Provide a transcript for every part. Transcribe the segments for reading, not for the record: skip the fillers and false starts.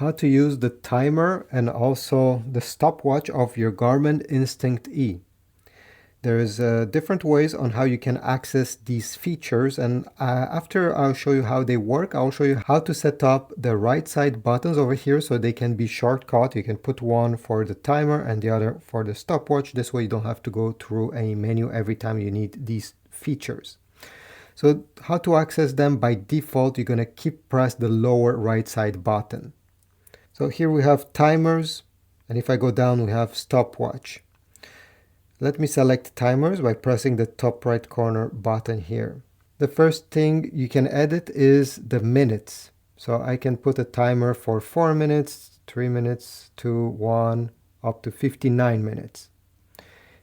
How to use the timer and also the stopwatch of your Garmin Instinct E. There's different ways on how you can access these features, and after I'll show you how they work, I'll show you how to set up the right side buttons over here so they can be shortcut. You can put one for the timer and the other for the stopwatch. This way you don't have to go through a menu every time you need these features. So how to access them? By default, you're going to press the lower right side button. So here we have timers, and if I go down we have stopwatch. Let me select timers by pressing the top right corner button here. The first thing you can edit is the minutes. So I can put a timer for 4 minutes, 3 minutes, 2, 1, up to 59 minutes.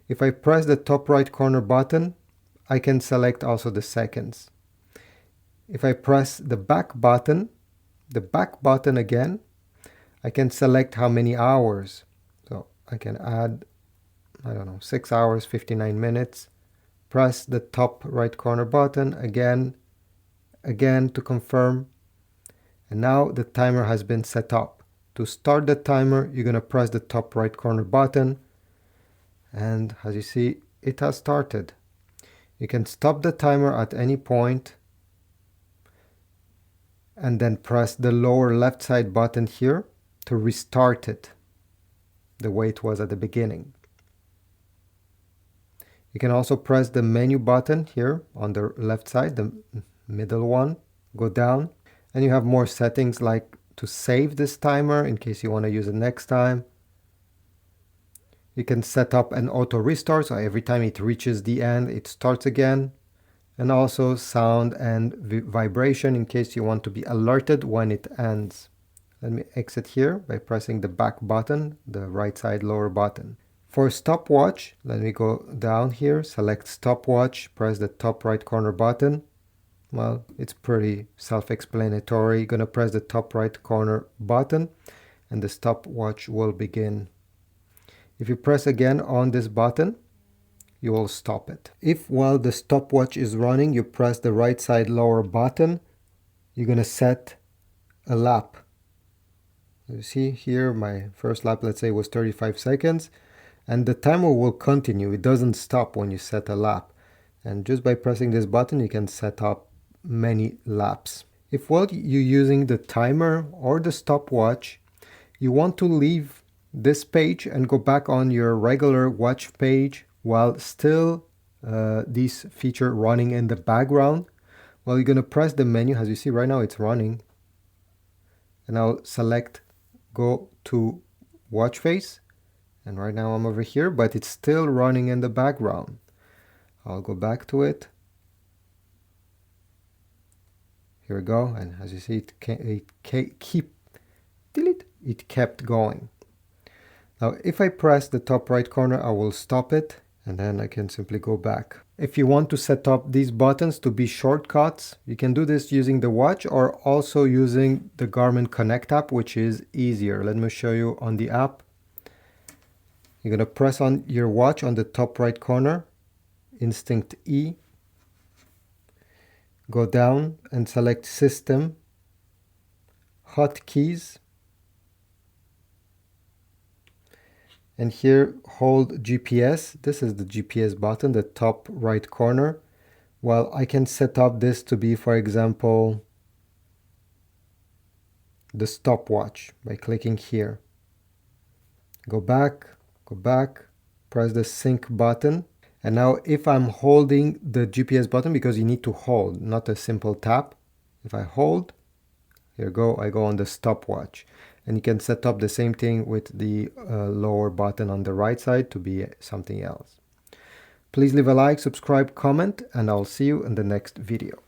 If I press the top right corner button, I can select also the seconds. If I press the back button again, I can select how many hours. So I can add, 6 hours, 59 minutes. Press the top right corner button again to confirm. And now the timer has been set up. To start the timer, you're going to press the top right corner button. And as you see, it has started. You can stop the timer at any point and then press the lower left side button here to restart it the way it was at the beginning. You can also press the menu button here on the left side, the middle one, go down, and you have more settings like to save this timer in case you want to use it next time. You can set up an auto restart, so every time it reaches the end, it starts again. And also sound and vibration in case you want to be alerted when it ends. Let me exit here by pressing the back button, the right side lower button. For stopwatch, let me go down here, select stopwatch, press the top right corner button. Well, it's pretty self-explanatory. You're going to press the top right corner button and the stopwatch will begin. If you press again on this button, you will stop it. If while the stopwatch is running, you press the right side lower button, you're going to set a lap. You see here, my first lap, let's say, was 35 seconds. And the timer will continue. It doesn't stop when you set a lap. And just by pressing this button, you can set up many laps. If while you're using the timer or the stopwatch, you want to leave this page and go back on your regular watch page while still this feature running in the background, well, you're going to press the menu. As you see right now, it's running. And I'll select go to watch face. And right now I'm over here, but it's still running in the background. I'll go back to it. Here we go. And as you see, it kept going. Now, if I press the top right corner, I will stop it. And then I can simply go back. If you want to set up these buttons to be shortcuts, you can do this using the watch or also using the Garmin Connect app, which is easier. Let me show you on the app. You're going to press on your watch on the top right corner, Instinct E. Go down and select System, Hotkeys. And here hold GPS. This is the GPS button, the top right corner. Well, I can set up this to be, for example, the stopwatch by clicking here. Go back, press the sync button. And now if I'm holding the GPS button, because you need to hold, not a simple tap. If I hold, here go, I go on the stopwatch. And you can set up the same thing with the lower button on the right side to be something else. Please leave a like, subscribe, comment, and I'll see you in the next video.